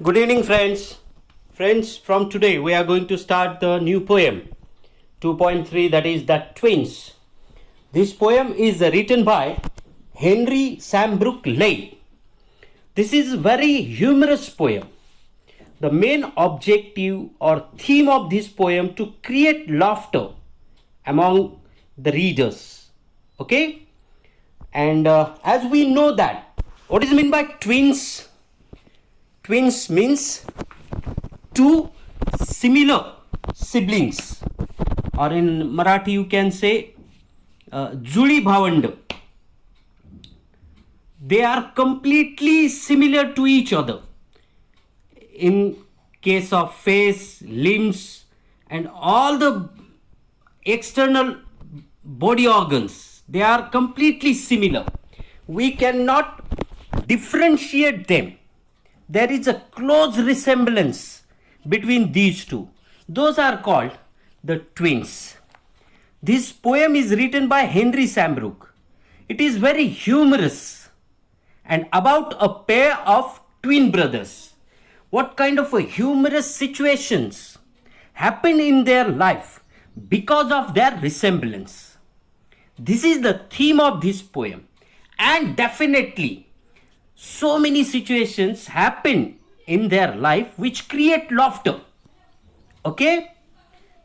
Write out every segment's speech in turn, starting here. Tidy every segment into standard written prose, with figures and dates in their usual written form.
Good evening, friends. Friends, from today we are going to start the new poem 2.3, that is The Twins. This poem is written by Henry Sambrook Leigh. This is very humorous poem. The main objective or theme of this poem to create laughter among the readers. Okay? And as we know that, what is meant by twins? Twins means two similar siblings, or in Marathi you can say जुळी भावंड. They are completely similar to each other in case of face, limbs, and all the external body organs. They are completely similar. We cannot differentiate them. There is a close resemblance between these two. Those are called the twins. This poem is written by Henry Sambrook. It is very humorous and about a pair of twin brothers. What kind of a humorous situations happen in their life because of their resemblance. This is the theme of this poem, and definitely so many situations happen in their life which create laughter. Okay,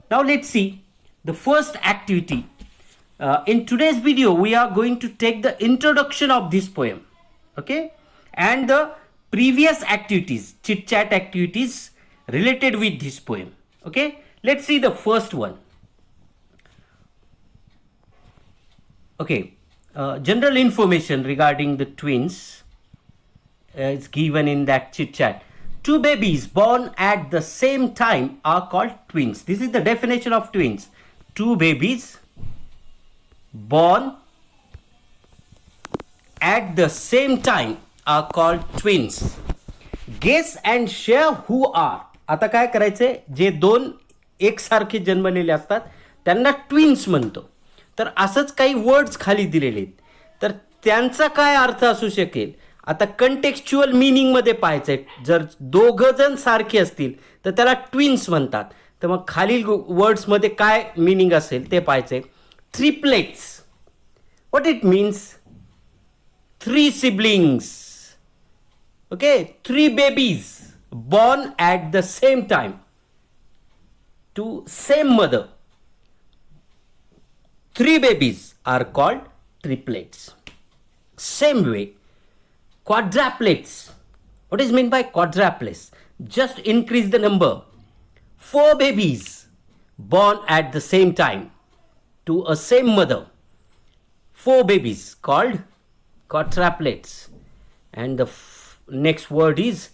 now let's see the first activity. In today's video we are going to take the introduction of this poem, okay, and the previous activities, chit chat activities related with this poem. Okay, let's see the first one. Okay, general information regarding the twins is given in that chit chat. Two babies born at the same time are called twins. This is the definition of twins. Two babies born at the same time are called twins. Guess and share who are. आता काय करायचंय, जे दोन एकसारखे जन्मलेले असतात त्यांना twins म्हणतो. तर असंच काही वर्ड्स खाली दिलेले आहेत, तर त्यांचा काय अर्थ असू शकेल. आता कंटेक्स्च्युअल मीनिंगमध्ये पाहायचं आहे. जर दोघं जण सारखे असतील तर त्याला ट्विन्स म्हणतात. तर मग खालील वर्ड्समध्ये काय मीनिंग असेल ते पाहायचं आहे. Triplets, what it means? Three siblings. Okay, three babies born at the same time to same mother. Three babies are called triplets. Same way, quadruplets. What is meant by quadruplets? Just increase the number. Four babies born at the same time to a same mother. Four babies called quadruplets. And the next word is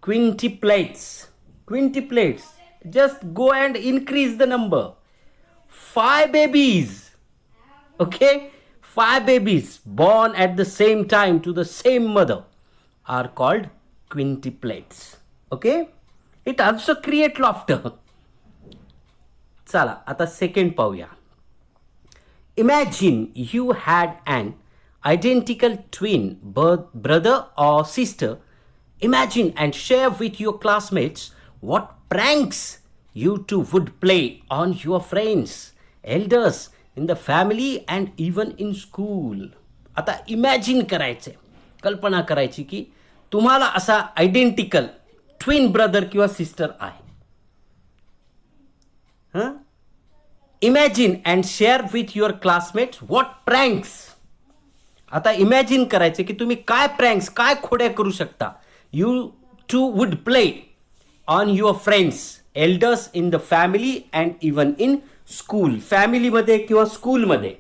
quintuplets. Quintuplets, just go and increase the number. Five babies, okay, five babies born at the same time to the same mother are called quintuplets. Okay, it also create laughter. चला आता second पाहूया. Imagine you had an identical twin brother or sister. Imagine and share with your classmates what pranks you two would play on your friends, elders, in the family and even in school. आता imagine करायचे, कल्पना करायची की तुम्हाला असा identical twin brother किंवा sister आहे. Imagine and share with your classmates what pranks. आता इमॅजिन करायचे की तुम्ही काय प्रँक्स, काय खोड्या करू शकता. You two would play on your friends, elders in the family and even in school. फॅमिलीमध्ये किंवा स्कूलमध्ये.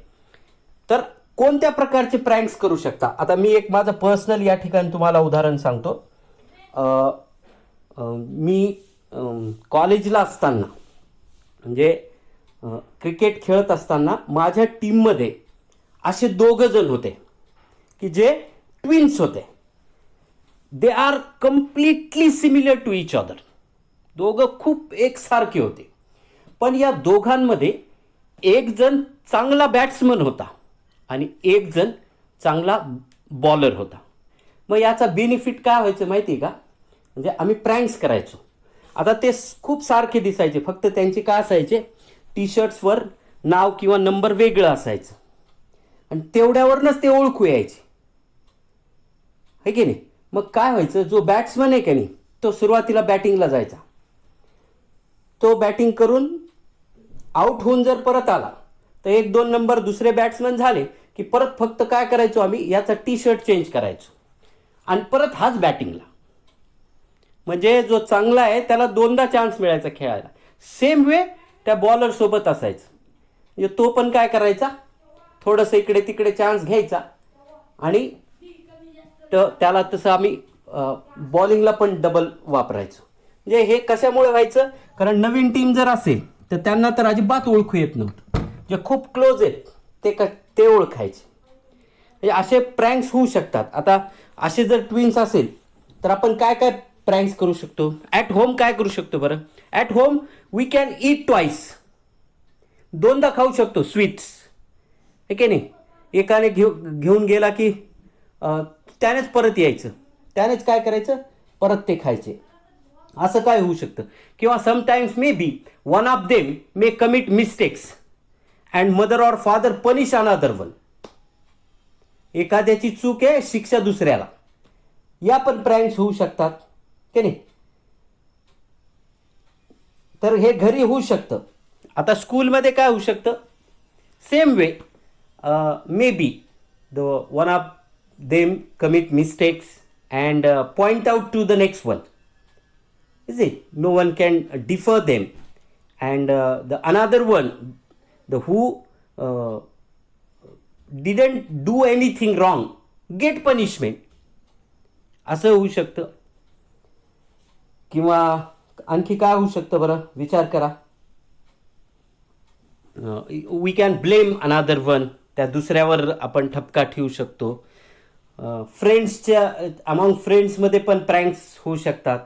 तर कोणत्या प्रकारचे प्रँक्स करू शकता. आता मी एक माझं पर्सनल या ठिकाणी तुम्हाला उदाहरण सांगतो. मी कॉलेजला असताना म्हणजे क्रिकेट खेळत असताना माझ्या टीममध्ये असे दोघं जण होते की जे ट्विन्स होते. They are completely similar to each other. दोघं खूप एकसारखे होते. पण या दोघांमध्ये एक जण चांगला बॅट्समन होता आणि एक जण चांगला बॉलर होता. मग याचा बेनिफिट काय व्हायचं माहिती आहे का? म्हणजे आम्ही प्रँक्स करायचो. आता ते खूप सारखे दिसायचे, फक्त त्यांचे काय असायचे, टी शर्ट्सवर नाव किंवा नंबर वेगळं असायचं आणि तेवढ्यावरनंच ते ओळखू यायचे, है की नाही. मग काय व्हायचं, जो बॅट्समन आहे का नाही, तो सुरुवातीला बॅटिंगला जायचा. तो बॅटिंग करून आऊट होऊन जर परत आला तर 1-2 नंबर दुसरे बॅट्समन झाले की परत फक्त काय करायचो आम्ही, याचा टी शर्ट चेंज करायचो आणि परत हाच बॅटिंगला. म्हणजे जो चांगला आहे त्याला 2दा चान्स मिळायचा खेळायला. सेम वे त्या बॉलरसोबत असायचं. म्हणजे तो पण काय करायचा, थोडंसं इकडे तिकडे चान्स घ्यायचा आणि त्याला तसं आम्ही बॉलिंगला पण डबल वापरायचो. म्हणजे हे कशामुळे व्हायचं, कारण नवीन टीम जर असेल तर त्यांना तर अजिबात ओळखू येत नव्हतं. जे खूप क्लोज आहेत ते ओळखायचे. म्हणजे असे प्रँक्स होऊ शकतात. आता असे जर ट्विन्स असेल तर आपण काय काय प्रँक्स करू शकतो. ॲट होम काय करू शकतो बरं. At home we can eat twice, 2दा खाऊ शकतो स्वीट्स, हे की नाही. एकाने घेऊन गेला की त्यानेच परत यायचं, त्यानेच काय करायचं, परत ते खायचे. असं काय होऊ शकतं. किंवा sometimes may be one of them may commit mistakes and mother or father punish another one. एखाद्याची चूक आहे, शिक्षा दुसऱ्याला. या पण प्रँक्स होऊ शकतात की नाही. तर हे घरी होऊ शकतं. आता स्कूलमध्ये काय होऊ शकतं, same way may be the one of them commit mistakes and point out to the next one, is it, no one can defer them, and the another one, the who didn't do anything wrong get punishment. असं होऊ शकतं. किंवा आणखी काय होऊ शकतं बरं, विचार करा. We can blame another one, त्या दुसऱ्यावर आपण ठपका ठेवू शकतो. फ्रेंड्सच्या अमाउंग फ्रेंड्समध्ये पण प्रँक्स होऊ शकतात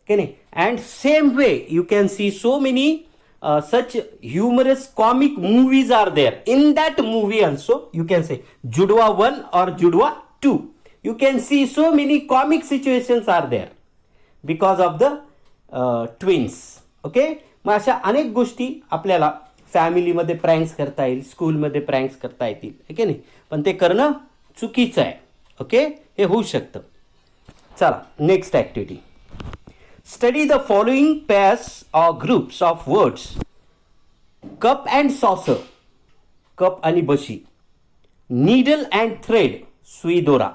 की नाही. And same way you can see so many such humorous comic movies are there. In that movie also you can say Judwa 1 or Judwa 2. You can see so many comic situations are there because of the twins. Okay, मग अशा अनेक गोष्टी आपल्याला फॅमिलीमध्ये pranks करता येईल, स्कूलमध्ये pranks करता येतील, है की नाही. पण ते करणं चुकीचं आहे. ओके, हे होऊ शकतं. चला next activity. Study the following pairs or groups of words. Cup and saucer, cup आणि बशी. Needle and thread, सुई दोरा.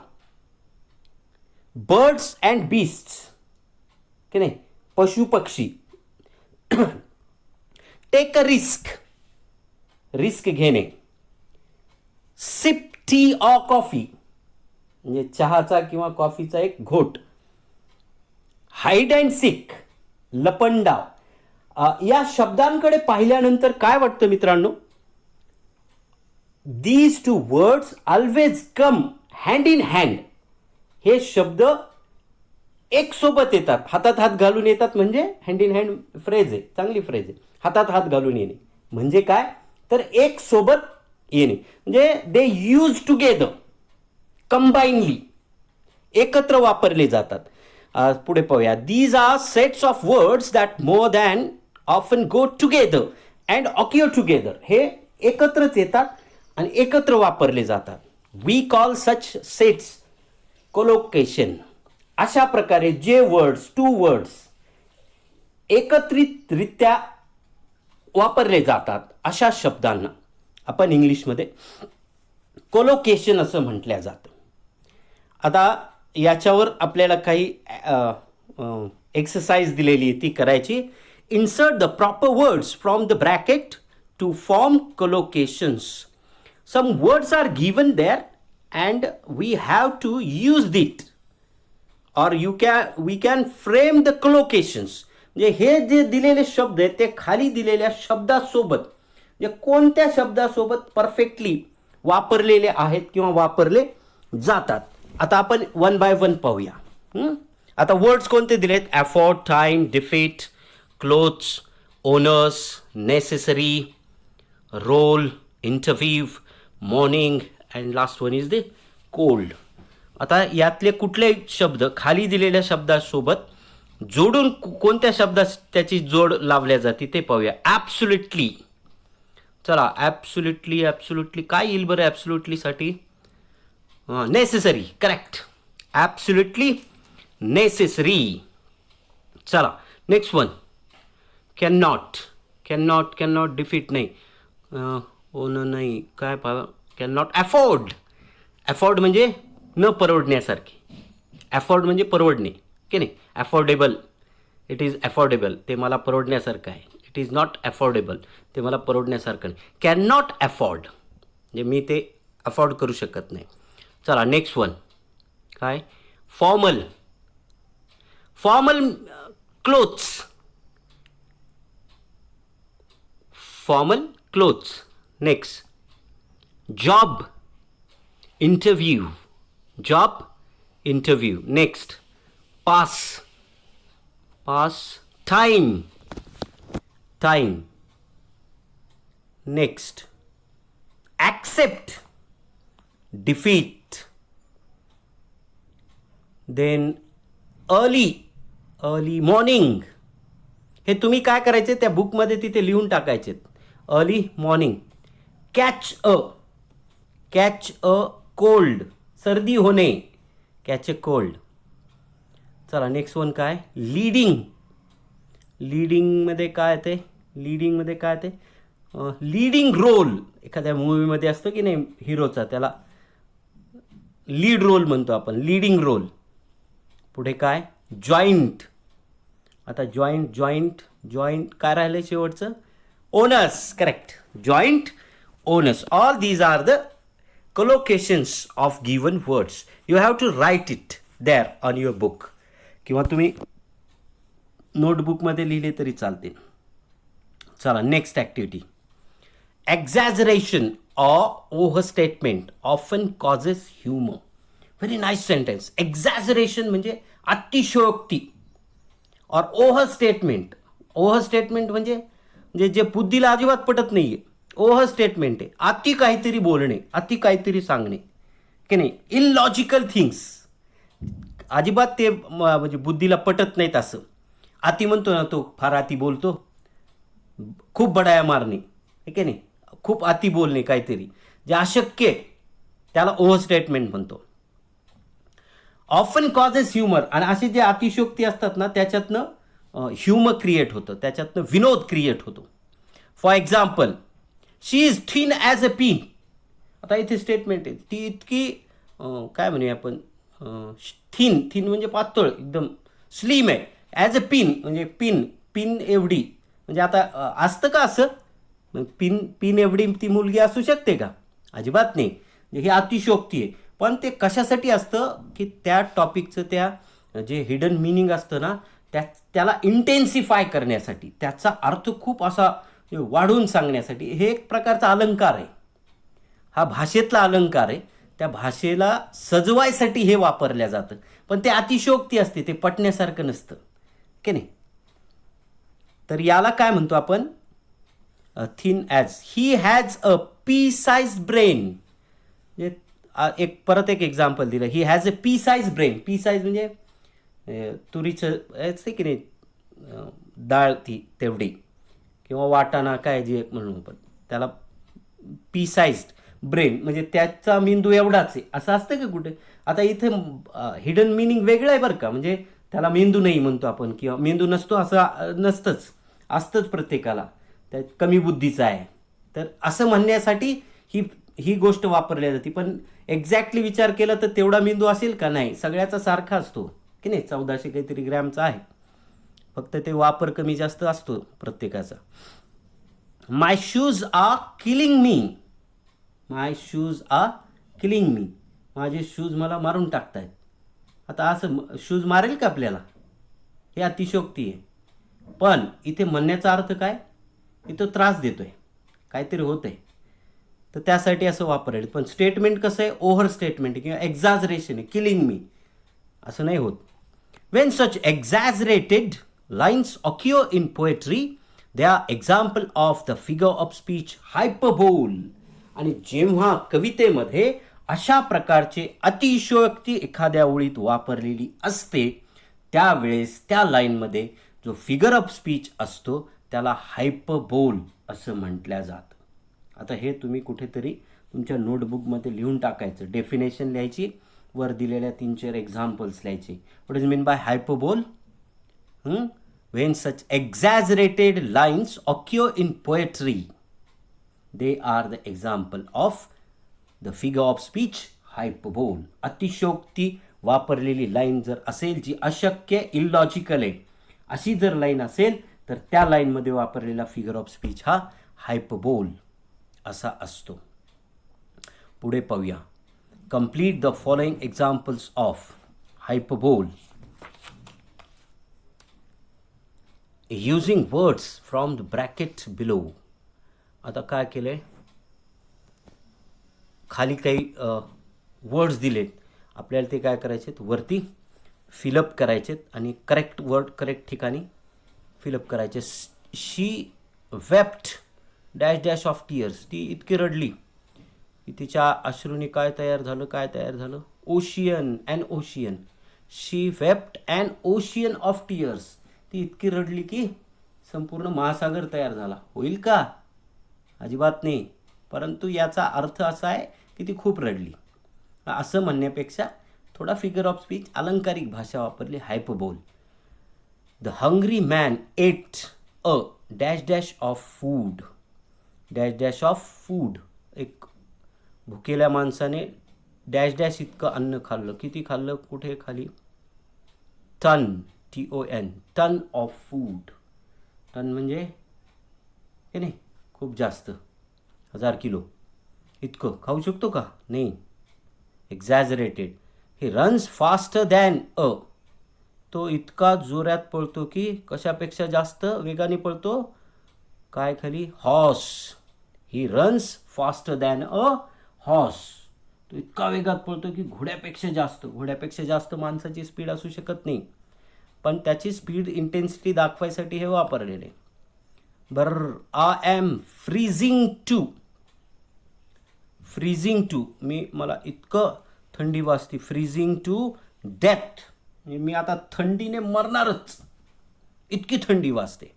Birds and beasts, की नाही, पशु पक्षी. Take a risk, रिस्क घेणे. Sip tea or coffee, म्हणजे चहाचा किंवा कॉफीचा एक घोट. हाईड अँड सीक, लपंडाव. या शब्दांकडे पाहिल्यानंतर काय वाटतं मित्रांनो, these two words always come hand in hand. हे शब्द एक सोबत येतात, हातात हात घालून येतात. म्हणजे हँड इन हँड फ्रेज आहे, चांगली फ्रेज आहे. हातात हात घालून येणे म्हणजे काय, तर एक सोबत येणे. म्हणजे दे यूज टुगेदर, कंबाईनली, एकत्र वापरले जातात. पुढे पाहूया. These are sets of words that more than often go together and occur together. हे एकत्रच येतात आणि एकत्र वापरले जातात. We call such sets collocation. अशा प्रकारे जे वर्ड्स, टू वर्ड्स एकत्रितरित्या वापरले जातात, अशा शब्दांना आपण इंग्लिशमध्ये कोलोकेशन असं म्हटलं जातं. आता याच्यावर आपल्याला काही एक्सरसाइज दिलेली आहे, ती करायची. Insert the proper words from the bracket to form collocations. Some words are given there and we have to use it or we can frame the collocations. म्हणजे हे जे दिलेले शब्द आहेत ते खाली दिलेल्या शब्दासोबत, म्हणजे कोणत्या शब्दासोबत परफेक्टली वापरलेले आहेत किंवा वापरले जातात. आता आपण वन बाय वन पाहूया. आता वर्ड्स कोणते दिलेत, effort, time, defeat, clothes, owners, necessary, role, interview, morning and last one is the cold. आता यातले कुठले शब्द खाली दिलेल्या शब्दासोबत जोडून कोणत्या शब्दास त्याची जोड लावल्या जाते ते पाहूया. ॲब्सोल्युटली. चला, ॲब्सोल्युटली काय येईल बरं ॲब्सोल्युटलीसाठी? नेसेसरी. करेक्ट. Absolutely necessary. चला next one. Can not defeat नाही. नाही काय पहा. कॅन नॉट अफोर्ड म्हणजे न परवडण्यासारखे. अफोर्ड म्हणजे परवडणे की नाही. अफोर्डेबल. It is affordable. ते मला परवडण्यासारखं आहे. It is not affordable. ते मला परवडण्यासारखं नाही. कॅन नॉट अफोर्ड म्हणजे मी ते अफोर्ड करू शकत नाही. चला नेक्स्ट वन. काय? Formal clothes. Formal clothes. Next. Job interview. Next. Pass. Time. Next. Accept. Defeat. Then early morning. हे तुम्ही काय करायचे त्या बुकमध्ये तिथे लिहून टाकायचे. Early morning. Catch a cold. सर्दी होणे. Catch a cold. चला नेक्स्ट वन. काय? लीडिंगमध्ये काय ते? Leading role. एखाद्या मूवीमध्ये असतो की नाही हिरोचा, त्याला लीड रोल म्हणतो आपण. Leading role. पुढे काय? जॉईंट. आता जॉईंट काय राहिलं शेवटचं? Owners. Correct. Joint owners. All these are the collocations of given words. You have to write it there on your book. किंवा तुम्ही नोटबुकमध्ये लिहिले तरी चालते. चला next activity. Exaggeration or overstatement often causes humor. Very nice sentence. Exaggeration म्हणजे अतिशयोक्ती. और ओव्हरस्टेटमेंट म्हणजे जे बुद्धीला अजिबात पटत नाही आहे. ओव्हरस्टेटमेंट आहे अति काहीतरी बोलणे, अति काहीतरी सांगणे की नाही. इलॉजिकल थिंग्स अजिबात ते म्हणजे बुद्धीला पटत नाहीत. असं अति म्हणतो ना, तो फार अति बोलतो. खूप बडाया मारणे आहे की नाही. खूप अति बोलणे काहीतरी जे अशक्य आहे त्याला ओव्हरस्टेटमेंट म्हणतो. Often causes humour. आणि असे जे अतिशयोक्ती असतात ना त्याच्यातनं ह्युमर क्रिएट होतं, त्याच्यातनं विनोद क्रिएट होतो. For example, she is thin as a pin. आता इथे स्टेटमेंट आहे ती इतकी काय म्हणूया आपण, थिन म्हणजे पातळ एकदम. स्लिम आहे. ॲज अ पिन म्हणजे पिन एवढी. म्हणजे आता असतं का असं? पिन एवढी ती मुलगी असू शकते का? अजिबात नाही. म्हणजे ही अतिशयोक्ती आहे. पण ते कशासाठी असतं की त्या टॉपिकचं त्या जे हिडन मिनिंग असतं ना त्याला इंटेन्सिफाय करण्यासाठी, त्याचा अर्थ खूप असा वाढवून सांगण्यासाठी. हे एक प्रकारचा अलंकार आहे. हा भाषेतला अलंकार आहे. त्या भाषेला सजवायसाठी हे वापरल्या जातं. पण ते अतिशयोक्ती असते, ते पटण्यासारखं नसतं की नाही. तर याला काय म्हणतो आपण? Thin as. He has a P size brain. म्हणजे परत एक एक्झाम्पल दिलं. He has a P size brain. P size म्हणजे तुरीचं असते की नाही डाळ ती तेवढी, किंवा वाटाणा काय जे म्हणून आपण त्याला पी साइज्ड ब्रेन म्हणजे त्याचा मेंदू एवढाच आहे असं असतं का कुठे? आता इथं हिडन मिनिंग वेगळं आहे बरं का. म्हणजे त्याला मेंदू नाही म्हणतो आपण, किंवा मेंदू नसतो असं नसतंच, असतंच प्रत्येकाला. त्या कमी बुद्धीचा आहे. तर असं म्हणण्यासाठी ही गोष्ट वापरली जाते. पण एक्झॅक्टली विचार केला तर तेवढा मेंदू असेल का? नाही, सगळ्याचा सारखा असतो की नाही. 1400 काहीतरी ग्रॅमचा आहे. फक्त ते वापर कमी जास्त असतो प्रत्येकाचा. माय शूज आर किलिंग मी. माझे शूज मला मारून टाकतायत. आता असं शूज मारेल का आपल्याला? हे अतिशयोक्ती आहे. पण इथे म्हणण्याचा अर्थ काय? इथं त्रास देतोय, काहीतरी होत आहे, तर त्यासाठी असं वापरेल. पण स्टेटमेंट कसं आहे? ओव्हर स्टेटमेंट किंवा एक्झॅजरेशन आहे. किलिंग मी असं नाही होत. When such exaggerated lines occur in poetry they are example of the figure of speech hyperbole. आणि जेव्हा कवितेमध्ये अशा प्रकारचे अतिशयोक्ती एखाद्या ओळीत वापरलेली असते, त्यावेळेस त्या लाईनमध्ये जो फिगर ऑफ स्पीच असतो त्याला हायपरबोल असं म्हटलं जातं. आता हे तुम्ही कुठेतरी तुमच्या नोटबुकमध्ये लिहून टाकायचं, डेफिनेशन लिहायची, वर दिलेल्या 3-4 एक्झाम्पल्स लिहायचे. What is mean by hyperbole? When such exaggerated lines occur in poetry, they are the example of the figure of speech hyperbole. अतिशयोक्ती वापरलेली लाईन जर असेल जी अशक्य, इलॉजिकल आहे, अशी जर लाईन असेल तर त्या लाईनमध्ये वापरलेला फिगर ऑफ स्पीच हा हायपरबोल असा असतो. पुढे पाहूया. Complete the following examples of hyperbole using words from the bracket below. आता काय केलंय, खाली काही वर्ड्स दिलेत, आपल्याला ते काय करायचे, वरती फिलअप करायचेत आणि करेक्ट वर्ड करेक्ट ठिकाणी फिलअप करायचे. She wept dash dash of tears. ती इतकी रडली की तिच्या अश्रूने काय तयार झालं, ocean, and ocean. She wept and ocean of tears. ती इतकी रडली की संपूर्ण महासागर तयार झाला. होईल का? अजिबात नाही. परंतु याचा अर्थ असा आहे की ती खूप रडली. असं म्हणण्यापेक्षा थोडा फिगर ऑफ स्पीच, अलंकारिक भाषा वापरली, hyperbole. The hungry man ate a dash dash of food. Dash dash of food. एक भुकेल्या माणसाने डॅश डॅश इतकं अन्न खाल्लं. किती खाल्लं? कुठे खाली? Ton, TON, ton of food. Ton म्हणजे हे नाही, खूप जास्त, 1000 किलो इतकं खाऊ शकतो का? नाही. Exaggerated. He runs faster than a. तो इतका जोरात पळतो की कशापेक्षा जास्त वेगाने पळतो? काय खाली? Horse. He runs faster than a horse. तो इतका वेगात पळतो की घोड्यापेक्षा जास्त. घोड्यापेक्षा जास्त माणसाची स्पीड असू शकत नाही, पण त्याची स्पीड इंटेन्सिटी दाखवायसाठी हे वापरलेले. बरं, I am freezing too. Freezing too, मला इतकं थंडी वाजते. फ्रीजिंग टू डेथ, मी आता थंडीने मरणारच, इतकी थंडी वाजते.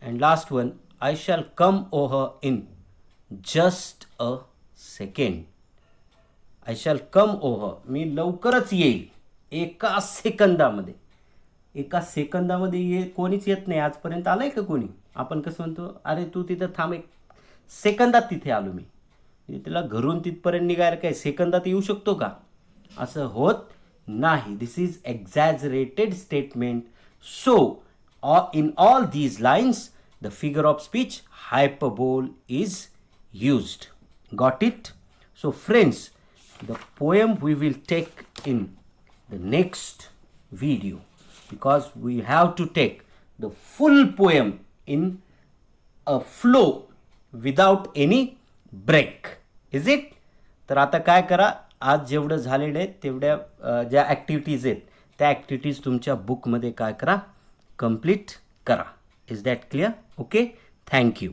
And last one, I shall come over in just a second. I shall come over, मी लवकरच येईल एका सेकंदामध्ये. एका सेकंदामध्ये कोणीच येत नाही. आजपर्यंत आलंय का कोणी? आपण कसं म्हणतो, अरे तू तिथं थांब, एक सेकंदात तिथे आलो मी. तिला घरून तिथपर्यंत निघायला काय सेकंदात येऊ शकतो का? असं होत नाही. This is exaggerated statement. So in all these lines the figure of speech hyperbole is used. Got it? So friends, the poem we will take in the next video, because we have to take the full poem in a flow without any break. Is it? तर आता काय करा, आज जेवढं झालेलं आहे तेवढ्या ज्या ॲक्टिव्हिटीज आहेत त्या ॲक्टिव्हिटीज तुमच्या बुकमध्ये काय करा, कंप्लीट करा. Is that clear? Okay, thank you.